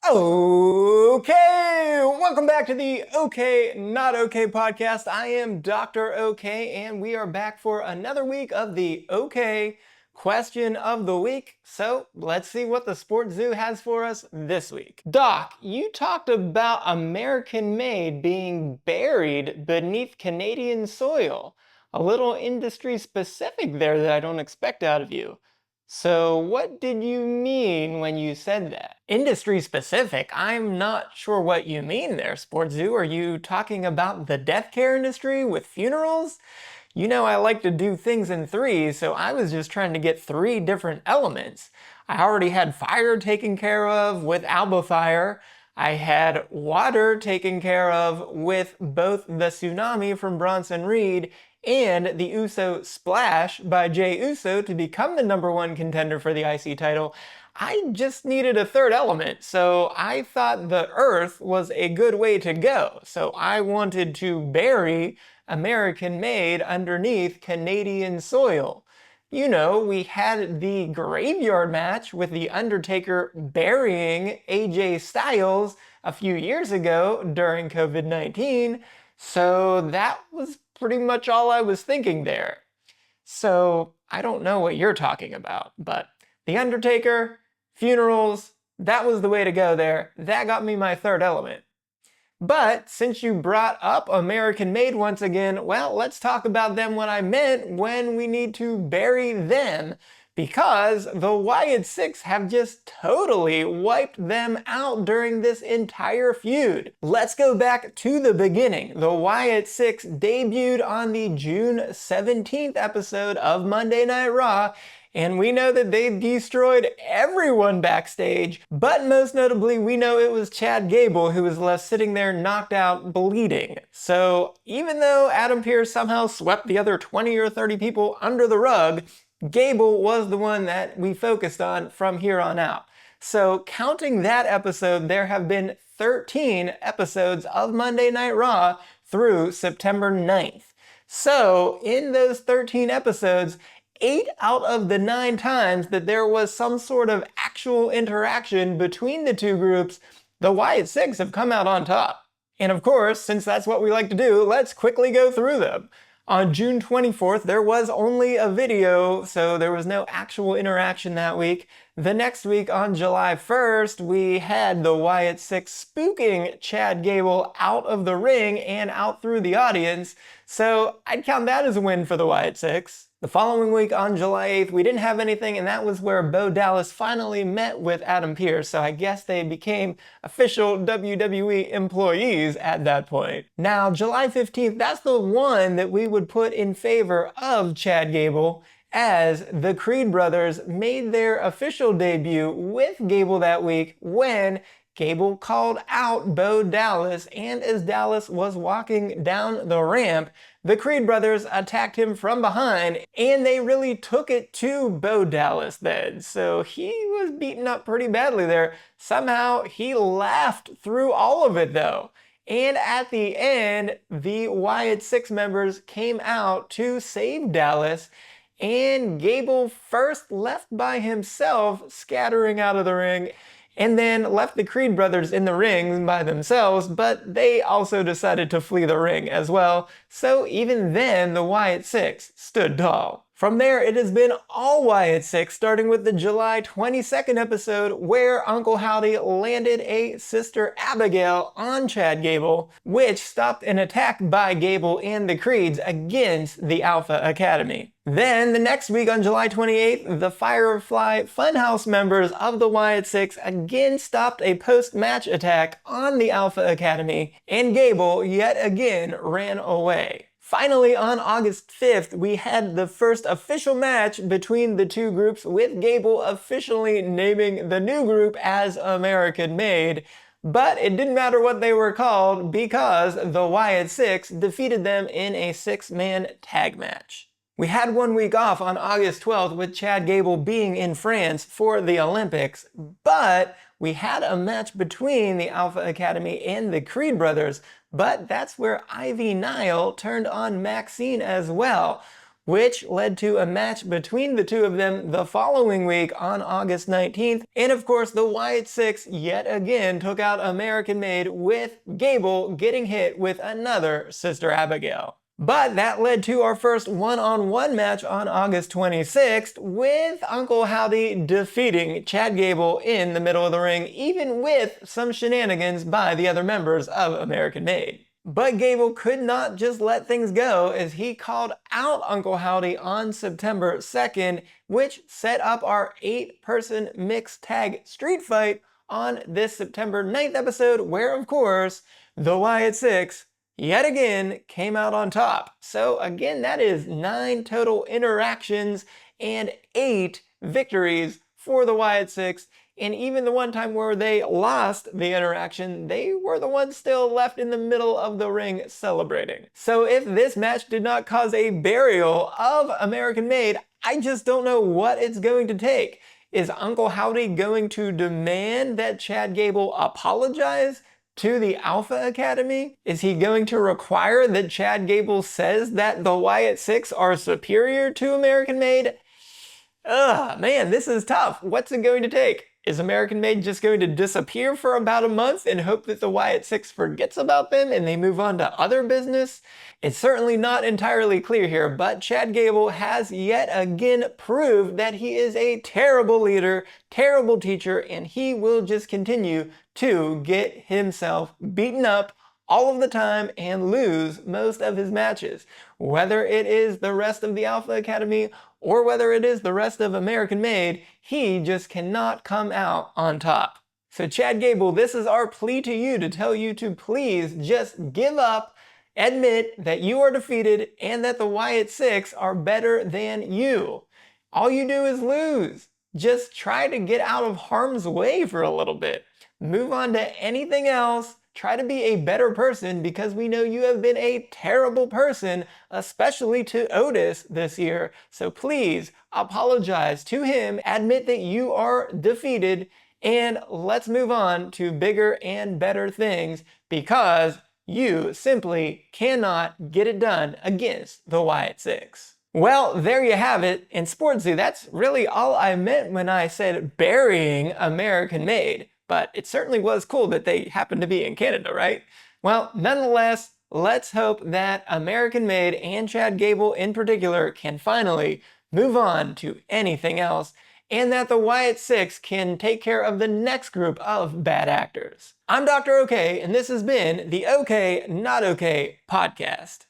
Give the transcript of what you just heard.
Okay, welcome back to the Okay Not Okay podcast. I am Dr. OK, and we are back for another week of the OK question of the week. So let's see what the Sports Zoo has for us this week. Doc, you talked about American made being buried beneath Canadian soil. A little industry specific there that I don't expect out of you. So what did you mean when you said that? Industry specific? I'm not sure what you mean there, Sports Zoo. Are you talking about the death care industry with funerals? You know I like to do things in threes, so I was just trying to get three different elements. I already had fire taken care of with Alba Fire. I had water taken care of with both the Tsunami from Bronson Reed and the Uso Splash by Jey Uso to become the #1 contender for the IC title. I just needed a third element, so I thought the Earth was a good way to go. So I wanted to bury American made underneath Canadian soil. You know, we had the graveyard match with The Undertaker burying AJ Styles a few years ago during COVID-19, so that was pretty much all I was thinking there. So I don't know what you're talking about, but The Undertaker, funerals, that was the way to go there. That got me my third element. But since you brought up American made once again, well, let's talk about them what I meant when we need to bury them, because the Wyatt Sicks have just totally wiped them out during this entire feud. Let's go back to the beginning. The Wyatt Sicks debuted on the June 17th episode of Monday Night Raw, and we know that they destroyed everyone backstage, but most notably we know it was Chad Gable who was left sitting there knocked out bleeding. So even though Adam Pearce somehow swept the other 20 or 30 people under the rug, Gable was the one that we focused on from here on out. So counting that episode, there have been 13 episodes of Monday Night Raw through September 9th. So in those 13 episodes, 8 out of the 9 times that there was some sort of actual interaction between the two groups, the Wyatt Sicks have come out on top. And of course, since that's what we like to do, let's quickly go through them. On June 24th, there was only a video, so there was no actual interaction that week. The next week, on July 1st, we had the Wyatt Sicks spooking Chad Gable out of the ring and out through the audience, so I'd count that as a win for the Wyatt Sicks. The following week, on July 8th, we didn't have anything, and that was where Bo Dallas finally met with Adam Pearce, so I guess they became official WWE employees at that point. Now, July 15th, that's the one that we would put in favor of Chad Gable, as the Creed brothers made their official debut with Gable that week when Gable called out Bo Dallas, and as Dallas was walking down the ramp, the Creed brothers attacked him from behind, and they really took it to Bo Dallas then. So he was beaten up pretty badly there. Somehow he laughed through all of it though. And at the end, the Wyatt Sicks members came out to save Dallas, and Gable first left by himself, scattering out of the ring, and then left the Creed brothers in the ring by themselves, but they also decided to flee the ring as well, so even then the Wyatt Sicks stood tall. From there, it has been all Wyatt Sicks, starting with the July 22nd episode where Uncle Howdy landed a Sister Abigail on Chad Gable, which stopped an attack by Gable and the Creeds against the Alpha Academy. Then, the next week on July 28th, the Firefly Funhouse members of the Wyatt Sicks again stopped a post-match attack on the Alpha Academy, and Gable yet again ran away. Finally, on August 5th, we had the first official match between the two groups, with Gable officially naming the new group as American Made, but it didn't matter what they were called because the Wyatt Sicks defeated them in a 6-man tag match. We had 1 week off on August 12th with Chad Gable being in France for the Olympics, but we had a match between the Alpha Academy and the Creed brothers, but that's where Ivy Nile turned on Maxine as well, which led to a match between the two of them the following week on August 19th. And of course, the Wyatt Sicks yet again took out American Made, with Gable getting hit with another Sister Abigail. But that led to our first one-on-one match on August 26th, with Uncle Howdy defeating Chad Gable in the middle of the ring, even with some shenanigans by the other members of American Made. But Gable could not just let things go, as he called out Uncle Howdy on September 2nd, which set up our 8-person mixed tag street fight on this September 9th episode, where of course, the Wyatt Sicks yet again came out on top. So again, that is 9 total interactions and 8 victories for the Wyatt Sicks. And even the one time where they lost the interaction, they were the ones still left in the middle of the ring celebrating. So if this match did not cause a burial of American Made, I just don't know what it's going to take. Is Uncle Howdy going to demand that Chad Gable apologize to the Alpha Academy? Is he going to require that Chad Gable says that the Wyatt Sicks are superior to American Made? Ugh, man, this is tough. What's it going to take? Is American Made just going to disappear for about a month and hope that the Wyatt Sicks forgets about them and they move on to other business? It's certainly not entirely clear here, but Chad Gable has yet again proved that he is a terrible leader, terrible teacher, and he will just continue to get himself beaten up all of the time and lose most of his matches. Whether it is the rest of the Alpha Academy or whether it is the rest of American Made, he just cannot come out on top. So Chad Gable, this is our plea to you, to tell you to please just give up, admit that you are defeated and that the Wyatt Sicks are better than you. All you do is lose. Just try to get out of harm's way for a little bit. Move on to anything else. Try to be a better person, because we know you have been a terrible person, especially to Otis this year. So please apologize to him, admit that you are defeated, and let's move on to bigger and better things, because you simply cannot get it done against the Wyatt Sicks. Well, there you have it. In Sportsy, that's really all I meant when I said burying American Made. But it certainly was cool that they happened to be in Canada, right? Well, nonetheless, let's hope that American Made and Chad Gable in particular can finally move on to anything else, and that the Wyatt Sicks can take care of the next group of bad actors. I'm Dr. O'Kay, and this has been the OK Not OK podcast.